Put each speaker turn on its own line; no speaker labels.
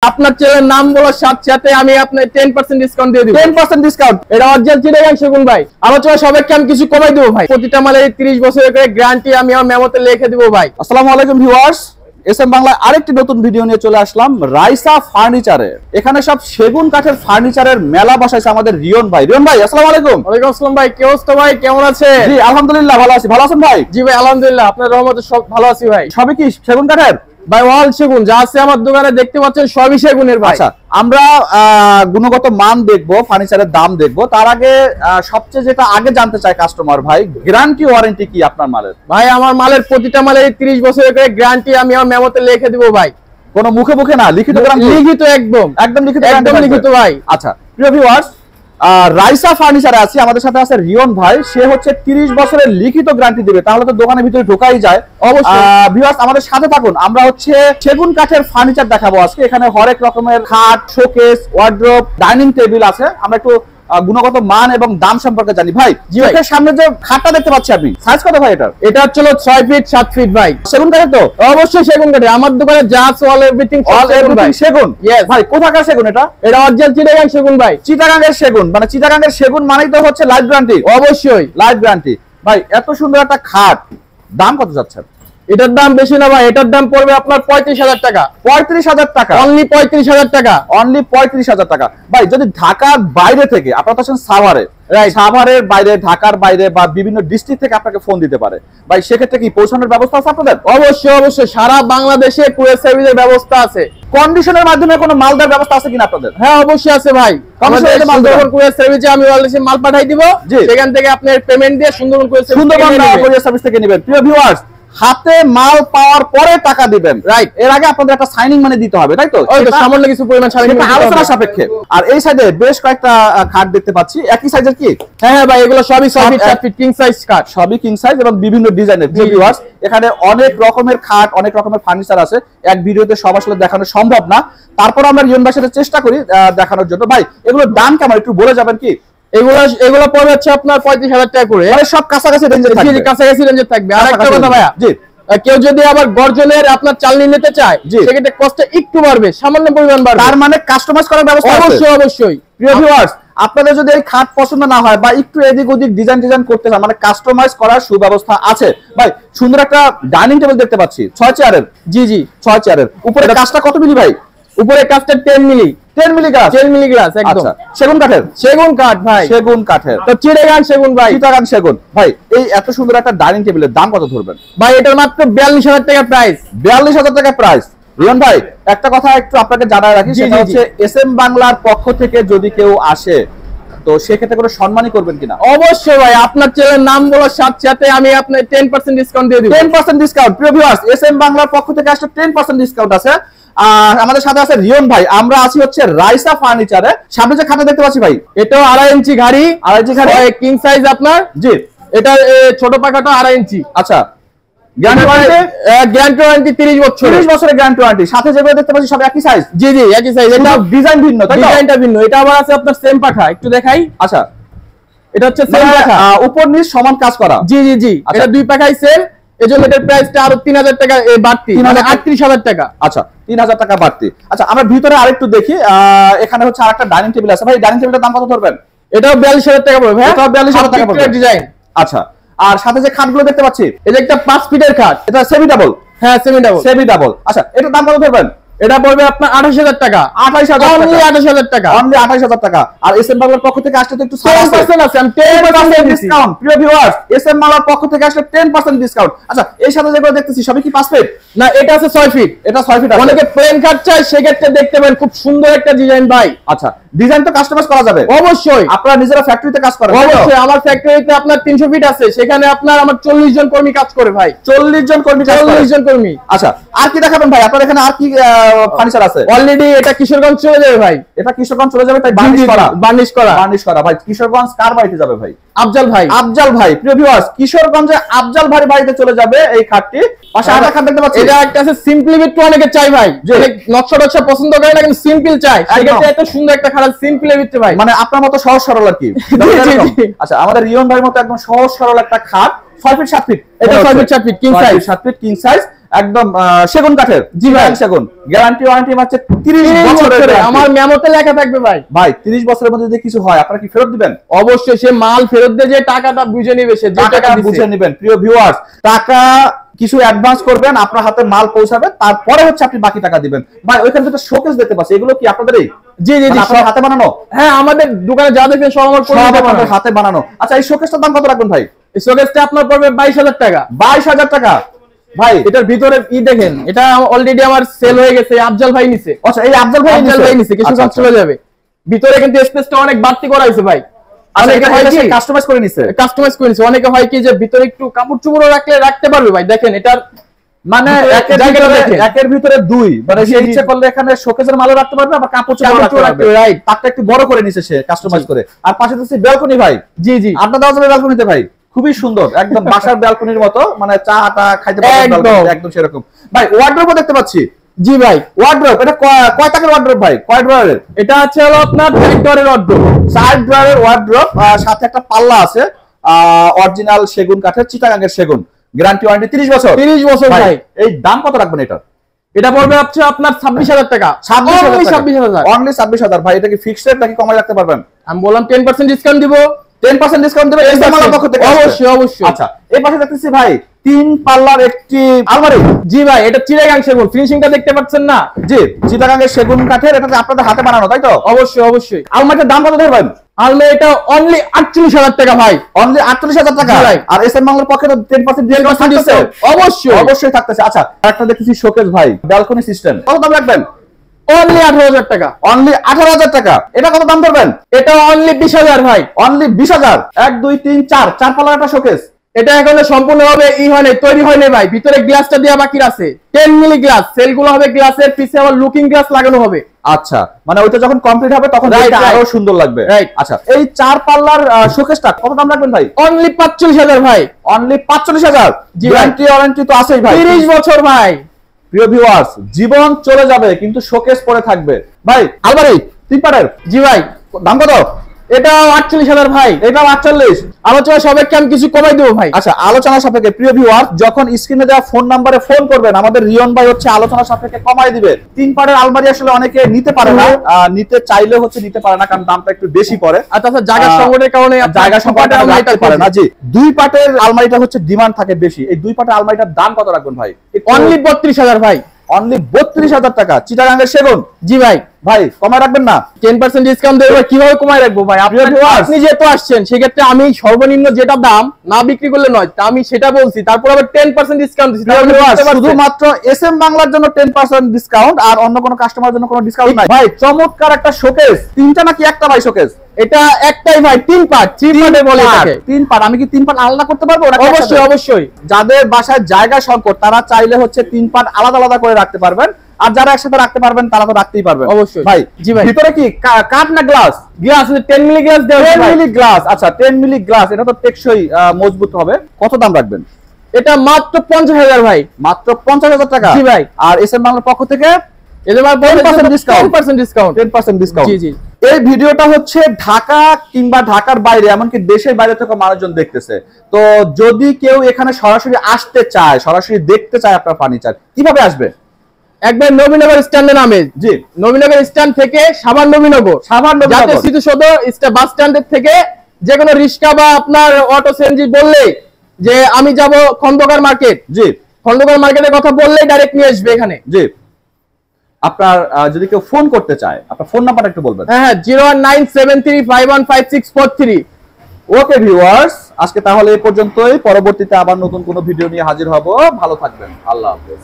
আপনার চ্যানেলের নাম বলার সাথে সাথে আমি আপনার 10% ডিসকাউন্ট দিয়ে দিব। 10% ডিসকাউন্ট, এটা অরিজিনাল চিটাগাং সেগুন ভাই। আলোচনা সবাইকে আমি কিছু কমাই দেবো ভাই। প্রতিটা মালের 30 বছরের করে গ্যারান্টি আমি আমার মেমোতে লিখে দিব ভাই।
আসসালামু আলাইকুম ভিউয়ার্স, এসএম বাংলা আরেকটি নতুন ভিডিও নিয়ে চলে আসলাম রাইসা ফার্নিচারে। এখানে সব সেগুন কাঠের ফার্নিচারের মেলা বসাইছে আমাদের রিয়ন ভাই। রিয়ন ভাই আসসালামু আলাইকুম।
ওয়ালাইকুম আসসালাম ভাই, কি অবস্থা ভাই, কেমন আছেন?
জি আলহামদুলিল্লাহ ভালো আছি। ভালো আছেন ভাই?
জি ভাই আলহামদুলিল্লাহ, আপনার রহমতে সব ভালো আছি ভাই।
সবই কি সেগুন কাঠের?
ভাই ওয়াল সেগুন যা আছে আমার দোকানে দেখতে পাচ্ছেন সবই সেগুনের ভাই।
আচ্ছা, আমরা গুণগত মান দেখবো, ফার্নিচারের দাম দেখবো, তার আগে সবচেয়ে যেটা আগে জানতে চাই কাস্টমার ভাই, গ্যারান্টি ওয়ারেন্টি কি আপনার মালের?
ভাই আমার মালের প্রতিটা মালের 30 বছরের করে গ্যারান্টি আমি আমার মেমোতে লিখে দিব ভাই।
কোনো মুখে মুখে না, লিখিত গ্যারান্টি?
লিখিত, একদম লিখিত ভাই।
আচ্ছা প্রিয় ভিউয়ার্স, রাইসা ফার্নিচারে আছি, আমাদের সাথে আছে রিয়ন ভাই। সে হচ্ছে 30 বছরের লিখিত গ্যারান্টি দিবে, তাহলে তো দোকানের ভিতরে ঢোকাই যায়। অবশ্যই ভিউয়ার্স আমাদের সাথে থাকুন, আমরা হচ্ছে সেগুন কাঠের ফার্নিচার দেখাবো আজকে। এখানে হরেক রকমের খাট, শোকেস, ওয়ার্ড্রোব, ডাইনিং টেবিল আছে। আমরা একটু গুণগত মান এবং দাম সম্পর্কে জানি ভাই। চোখের সামনে যে খাটটা দেখতে পাচ্ছি আপনি, সাইজ কত ভাই এটা?
এটা হচ্ছে 6 ফিট 7 ফিট ভাই।
সেগুন কাঠের তো?
অবশ্যই সেগুন কাঠের। আমার দোকানে যা আছে অল এভরিথিং
সেগুন। ভাই কোথাকার সেগুন এটা?
এটা অরিজিনাল চিটাগাং সেগুন ভাই।
চিটাগাং এর সেগুন, মানে চিটাগাং এর সেগুন মানেই তো হচ্ছে লাইফ গ্যারান্টি।
অবশ্যই
লাইফ গ্যারান্টি। ভাই এত সুন্দর একটা খাট, দাম কত যাচ্ছে?
এটার দাম বেশি না ভাই, এটার দাম পড়বে আপনার 35,000 টাকা।
35,000 টাকা?
অনলি 35,000 টাকা।
অনলি 35,000 টাকা। ভাই যদি ঢাকার বাইরে থেকে, আপনারা তো আছেন সাভারে, সাভারের বাইরে, ঢাকার বাইরে বা বিভিন্ন ডিস্ট্রিক্ট থেকে আপনাকে ফোন দিতে পারে, ভাই সেক্ষেত্রে কি পৌঁছানোর ব্যবস্থা আছে আপনাদের?
অবশ্যই সারা বাংলাদেশে কুরিয়ার সার্ভিসের ব্যবস্থা আছে।
কন্ডিশনের মাধ্যমে কোনো মাল দেওয়ার ব্যবস্থা আছে কিনা আপনাদের?
হ্যাঁ অবশ্যই আছে ভাই। আমাদের সুন্দরবন কুরিয়ার সার্ভিসে আমি বাংলাদেশে মাল পাঠাই দিব, সেখান থেকে আপনি পেমেন্ট দিয়ে সুন্দরবন
কুরিয়ার সার্ভিস থেকে নেবেন। প্রিয় ভিউয়ার্স, হাতে মাল পাওয়ার পরে টাকা দিবেন, রাইট? এর আগে আপনাদের একটা সাইনিং মানি দিতে হবে, তাই তো?
সামান্য কিছু পরিমাণ
আলোচনা সাপেক্ষে। আর এই সাইডে বেশ কয়েকটা খাট দেখতে পাচ্ছি, একই সাইজের কি?
হ্যাঁ ভাই, এগুলো সবই 6 ফিট 7 ফিট কিং সাইজ খাট,
সবই কিং সাইজ এবং বিভিন্ন ডিজাইনের। ভিউয়ার্স এখানে অনেক রকমের খাট, অনেক রকমের ফার্নিচার আছে, এক ভিডিওতে সব আসলে দেখানো সম্ভব না। তারপর আমরা রিয়ন ভাইয়ের সাথে চেষ্টা করি দেখানোর জন্য। ভাই এগুলোর দাম কেমন একটু বলে যাবেন কি?
এগুলো পড়বে হচ্ছে আপনার 35,000 টাকা করে।
মানে সব কাছাকাছি রেঞ্জে থাকবে?
জি কাছাকাছি রেঞ্জে থাকবে। আর একটা কথা ভাইয়া, জি কেউ যদি আবার গর্জনের আপনার চালনি নিতে চায়, সেক্ষেত্রে কষ্ট একটু বাড়বে, সামান্য পরিমাণ বাড়বে।
তার মানে কাস্টমাইজ করার ব্যবস্থা আছে?
অবশ্যই।
প্রিয় ভিউয়ার্স, আপনাদের যদি এই খাট পছন্দ না হয় বা একটু এদিক ওদিক ডিজাইন করতে চান, মানে কাস্টমাইজ করার সুব্যবস্থা আছে। ভাই সুন্দর একটা ডাইনিং টেবিল দেখতে পাচ্ছি 6 চেয়ারের।
জি 6 চেয়ারের।
উপরে কাজটা কত মিলি ভাই?
উপরে কাজটা 10 মিলি। 10 মিলি গ্লাস? 10 মিলি গ্লাস একদম।
সেগুন কাঠের? সেগুন কাঠ ভাই, সেগুন কাঠের।
তো চিটাগাং সেগুন ভাই।
চিটাগাং সেগুন। ভাই এই এত সুন্দর একটা ডাইনিং টেবিলের দাম কত ধরবেন?
ভাই এটার মাত্র 42,000 টাকা প্রাইস।
42,000 টাকা প্রাইস। রিয়ন ভাই একটা কথা একটু আপনাকে জানাই রাখি, সেটা হচ্ছে এসএম বাংলার পক্ষ থেকে যদি কেউ আসে, তো সেক্ষেত্রে কোনো সম্মানই করবেন কিনা?
অবশ্যই ভাই, আপনার চ্যানেলের নাম বলার সাথে সাথে আমি আপনার 10% ডিসকাউন্ট দিয়ে দিব।
10% ডিসকাউন্ট। প্রিয় ভিউয়ার্স, এসএম বাংলার পক্ষ থেকে আসলে 10% ডিসকাউন্ট আছে। আমাদের সাথে আছে রিয়ন ভাই। আমরা আছি হচ্ছে রাইসা ফার্নিচারে। সামনে যে খাটটা দেখতে পাচ্ছি ভাই,
এটাও 2.5 ইঞ্চি গাড়ি, 2.5 ইঞ্চি গাড়ি কিং সাইজ আপনার। জি এটা ছোট পাখাটা 2.5 ইঞ্চি।
আচ্ছা,
গ্যারান্টি ওয়ারেন্টি 30 বছর।
30 বছরের গ্যারান্টি ওয়ারেন্টি। সাথে যেগুলো দেখতে পাচ্ছি সব একই সাইজ? জি
একই সাইজ। এটা
ডিজাইন ভিন্ন, তাই তো?
ডিজাইনটা ভিন্ন। এটা আবার আছে আপনার সেম পাখা, একটু দেখাই।
আচ্ছা,
এটা হচ্ছে সেম পাখা,
উপর নিচ সমান কাজ করা।
জি এটা দুই পাখাই সেম, এজন্য এটার প্রাইসটা আরো 3,000 টাকা বাড়তি, মানে 38,000 টাকা।
আচ্ছা 3,000 টাকা বাড়তি। আচ্ছা আমরা ভিতরে আরেকটু দেখি। এখানে হচ্ছে আরেকটা ডাইনিং টেবিল আছে। ভাই ডাইনিং টেবিলের দাম কত ধরবেন?
এটাও 42,000 টাকা পড়বে। হ্যাঁ এটাও 42,000 টাকা পড়বে ডিজাইন।
আচ্ছা, আর সাথে যে খাটগুলো দেখতে পাচ্ছি,
এটা একটা 5 ফিটের খাট,
এটা সেমি ডাবল? হ্যাঁ সেমি ডাবল। আচ্ছা এটার দাম কত ধরবেন?
এটা পড়বে আপনার 28,000 টাকা।
28,000
অনলি 28,000 টাকা।
অনলি 28,000 টাকা। আর এসএম বাংলার পক্ষ থেকে আসলে তো একটু
10% আছে, আমি 10%
ডিসকাউন্ট। প্রিয় ভিউয়ার্স, এসএম বাংলার পক্ষ থেকে আসলে 10% ডিসকাউন্ট। আচ্ছা এই সাথে যেগুলো দেখতেছি সবই কি 5 ফিট?
না এটা আছে 6 ফিট। এটা 6 ফিট আছে। অনেকে প্লেন কাট চাই, সেক্ষেত্রে দেখতে পারেন খুব সুন্দর একটা ডিজাইন ভাই।
আচ্ছা ডিজাইন তো কাস্টমাইজ করা যাবে?
অবশ্যই।
আপনারা নিজেরা ফ্যাক্টরিতে কাজ করেন?
অবশ্যই, আমার ফ্যাক্টরিতে আপনার 300 ফিট আছে, সেখানে আপনার আমার 40 জন কর্মী কাজ করে ভাই।
40 জন কর্মী কাজ করে?
40 জন কর্মী।
আচ্ছা আর কি দেখাবেন ভাই? আপনার এখানে আর কি ফার্নিচার আছে?
অলরেডি এটা কিশোরগঞ্জ চলে যাবে ভাই।
এটা কিশোরগঞ্জ চলে যাবে, তাই বার্নিশ করা। ভাই কিশোরগঞ্জ কার বাড়িতে যাবে ভাই?
আফজাল ভাই।
আফজাল ভাই। প্রিয় ভিউয়ার্স, কিশোরগঞ্জে আফজাল ভাই বাড়িতে চলে যাবে এই খাটটি। পাশে আরেকটা খাট দেখতে পাচ্ছি,
এটা একটা আছে সিম্পলি বিট, অনেকে চাই ভাই, নকশা পছন্দ করে না কিন্তু সিম্পল চাই, সেক্ষেত্রে এত সুন্দর একটা খাট সিম্পল এর ভিতরে ভাই,
মানে আপনার মতো সহজ সরল আর কি। আচ্ছা আমাদের রিয়ন ভাইয়ের মতো একদম সহজ সরল একটা খাট, 6 ফিট 7 ফিট।
এটা 6 feet 7 feet king size.
7 feet king size. একদম সেগুন কাঠের,
জি ভাই,
সেগুন, গ্যারান্টি ওয়ারেন্টি মাত্র 30 বছরের।
আমার মেমোতে লেখা থাকবে ভাই।
ভাই 30 বছরের মধ্যে যদি কিছু হয় আপনারা কি ফেরত দিবেন?
অবশ্যই, সে মাল ফেরত দিয়ে যে টাকাটা বুঝে নেবে, সে যে টাকা
বুঝে নেবেন। প্রিয় ভিউয়ার্স, টাকা কিছু অ্যাডভান্স করবেন, আপনার হাতে মাল পৌঁছাবে, তারপরে হচ্ছে আপনি বাকি টাকা দিবেন। ভাই ওইখানে তো শোকেস দেখতে পাচ্ছি, এগুলো কি আপনাদেরই?
জি জি জি,
সব হাতে বানানো?
হ্যাঁ, আমাদের দোকানে যা দেখেন সব আমার
হাতে বানানো। আচ্ছা, এই শোকেসটার দাম কত রাখবেন ভাই?
এই শোকেসটা আপনার পড়বে 22,000 টাকা।
22,000 টাকা? ভাই
এটার ভিতরে দেখেন, এটা অলরেডি আমার সেল হয়ে গেছে, আফজাল ভাই নিছে।
আচ্ছা, এই আফজাল ভাই নিছে,
কিছু কাজ চলে যাবে। ভিতরে কিন্তু স্পেসটা অনেক বাড়তি করা হয়েছে ভাই। অনেকে হয় কি
কাস্টমাইজ করে নিছে,
অনেকে হয় কি যে ভিতরে একটু কাপড় চোপড় রাখতে পারবে ভাই। দেখেন এটার মানে
একের ভিতরে দুই, মানে সে ইচ্ছে করলে এখানে শোকেসের মালও রাখতে পারবে, আবার কাপড় চোপড় রাখতে পারবে।
রাইট,
তারটা একটু বড় করে নিছে সে, কাস্টমাইজ করে। আর পাশে তো ব্যালকনি ভাই।
জি জি,
আপনার দেওয়া যাবে ব্যালকনিতে ভাই, খুবই সুন্দর, একদম বাসার ব্যালকনির মতো, মানে চা আটা খাইতে পারবেন একদম সেরকম। ভাই ওয়ার্ডরোবও দেখতে পাচ্ছি।
জি ভাই,
ওয়ার্ডরোব, এটা কয় টাকার ওয়ার্ডরোব ভাই? কয় ড্রয়ারের?
এটা আছে হলো আপনার 4 ড্রয়ারের ওয়ার্ডরোব।
4 ড্রয়ারের ওয়ার্ডরোব, সাথে একটা পাল্লা আছে, অরিজিনাল সেগুন কাঠের, চিটাগাঙ্গের সেগুন, গ্যারান্টি ওয়ারেন্টি 30 বছর।
30 বছর ভাই।
এই দাম কত রাখবেন এটা?
এটা পড়বে হচ্ছে আপনার 26,000 টাকা।
26,000 অনলি 26,000। ভাই এটা কি ফিক্সড রেট নাকি কমাই রাখতে পারবেন?
আমি বললাম 10% ডিসকাউন্ট দিব।
10% ডিসকাউন্ট দিবেন এসএমআর পক্ষ থেকে?
অবশ্যই অবশ্যই।
আচ্ছা, এই পাশে দেখতেছি ভাই 3 পাল্লার একটি আলমারি।
জি ভাই, এটা চিটাগাং সেগুন, ফিনিশিংটা দেখতে পাচ্ছেন না?
জি, চিটাগাঙ্গের সেগুন কাঠের, এটা আপনাদের হাতে বানানো তাই তো?
অবশ্যই অবশ্যই।
আলমারিটার দাম কত ধরবেন?
আলমারি এটা অনলি 48,000 টাকা ভাই।
অনলি 48,000 টাকা। আর এসএম বাংলার পক্ষে তো 10% ডিসকাউন্ট থাকতেছে?
অবশ্যই
অবশ্যই থাকতেছে। আচ্ছা, একটা দেখতেছি শোকেস ভাই, ব্যালকনি সিস্টেম, কত দাম রাখবেন?
অনলি 18,000 টাকা।
অনলি 18,000 টাকা। এটা কত দাম ধরবেন?
এটা অনলি 20,000 ভাই।
অনলি 20,000। 1 2 3 4 পাল্লার একটা শোকেস।
এটা এখনো সম্পূর্ণভাবে তৈরি হয়নি ভাই। ভিতরে গ্লাসটা দেওয়া বাকি আছে, 10 মিলি গ্লাস। সেলগুলো হবে গ্লাসের, পিছে আবার লুকিং গ্লাস লাগানো হবে।
আচ্ছা, মানে ওইটা যখন কমপ্লিট হবে তখন দেখতে আরো সুন্দর লাগবে। আচ্ছা, এই 4 পাল্লার শোকেসটা কত দাম রাখবেন ভাই?
অনলি 45,000 ভাই।
অনলি 45,000। গ্যারান্টি ওয়ারেন্টি তো আছেই ভাই,
30 বছর ভাই।
প্রিয় ভিউয়ার্স, জীবন চলে যাবে কিন্তু শোকেস পড়ে থাকবে। ভাই আলমারি 3 পারের।
জি ভাই,
দাম কত?
এটা 48,000 ভাই।
এটা 48।
আলোচনা সাপেক্ষে আমি কিছু কমাই দেবো ভাই।
আচ্ছা, আলোচনা সাপেক্ষে প্রিয় ভিউয়ার্স, যখন স্ক্রিনে দেওয়া ফোন নম্বরে ফোন করবেন, আমাদের রিয়ন ভাই হচ্ছে আলোচনা সাপেক্ষে কমাই দিবে। 3 পারের আলমারি আসলে অনেকে নিতে পারে না, নিতে চাইলে হচ্ছে নিতে পারে না, কারণ দামটা একটু বেশি পড়ে।
আর তাছাড়া জায়গা সংকটের কারণে
জায়গা সংকটে আলমারিটা পারে না। জি, 2 পাটের আলমারিটা হচ্ছে ডিমান্ড থাকে বেশি। এই 2 পাটের আলমারিটার দাম কত রাখবেন ভাই?
অনলি 32,000 ভাই।
অনলি 32,000 টাকা। চিটাগাঙ্গের সেগুন।
জি ভাই,
ভাই কমায় রাখবেন না?
10% ডিসকাউন্ট দেবো। কিভাবে কমায় রাখবো ভাই? আপনি যেহেতু আসছেন, সেক্ষেত্রে আমি সর্বনিম্ন যেটা দাম না বিক্রি করলে নয়, আমি সেটা বলছি। তারপর আবার 10% ডিসকাউন্ট দিচ্ছি।
শুধুমাত্র এসএম বাংলার জন্য 10% ডিসকাউন্ট, আর অন্য কোনো কাস্টমারের জন্য কোনো ডিসকাউন্ট নাই। ভাই চমৎকার একটা শোকেস। 3টা নাকি একটা ভাই শোকেস?
এটা একটাই ভাই, 3 পার্ট। 3 পার্টে বলে এটাকে।
3 পার্ট। আমি কি 3 পার্ট আলাদা করতে পারবো?
অবশ্যই অবশ্যই।
যাদের বাসায় জায়গা সংকট, তারা চাইলে হচ্ছে 3 পার্ট আলাদা আলাদা করে রাখতে পারবেন, আর যারা একসাথে রাখতে পারবেন তারা তো রাখতেই পারবেন।
অবশ্যই
ভাই।
জি ভাই,
ভিতরে কি কাঠ না গ্লাস?
গ্লাস, 10 মিলি গ্লাস দেওয়া।
10 মিলি গ্লাস। আচ্ছা, 10 মিলি গ্লাস, এটা তো টেকসই মজবুত হবে। কত দাম রাখবেন?
এটা মাত্র 50,000 ভাই।
মাত্র 50,000 টাকা।
জি ভাই।
আর এসএম বাংলার পক্ষ থেকে
10% ডিসকাউন্ট।
10% ডিসকাউন্ট।
জি জি।
এই ভিডিওটা হচ্ছে ঢাকা কিংবা ঢাকার বাইরে, এমনকি দেশের বাইরে থেকে মানুষজন দেখতেছে। তো যদি কেউ এখানে সরাসরি আসতে চায়, সরাসরি দেখতে চায় আপনার ফার্নিচার, কিভাবে আসবে?
একবার নবীনগর স্ট্যান্ডে নামে।
জি,
নবীনগর স্ট্যান্ড থেকে সাভার নবীনগর, জাতীয় স্মৃতিসৌধ বাস স্ট্যান্ডের থেকে যে কোনো রিক্সা বা আপনার অটো সিএনজি বললে যে আমি যাব খন্দকার মার্কেট।
জি,
খন্দকার মার্কেটের কথা বললেই ডাইরেক্ট নিয়ে আসবে এখানে।
জি। আপনার যদি কেউ ফোন করতে চায়, আপনার ফোন নাম্বারটা একটু বলবেন।
হ্যাঁ, 01973515643।
ওকে ভিউয়ার্স, আজকে তাহলে এই পর্যন্তই। পরবর্তীতে আবার নতুন কোনো ভিডিও নিয়ে হাজির হব। ভালো থাকবেন। আল্লাহ হাফেজ।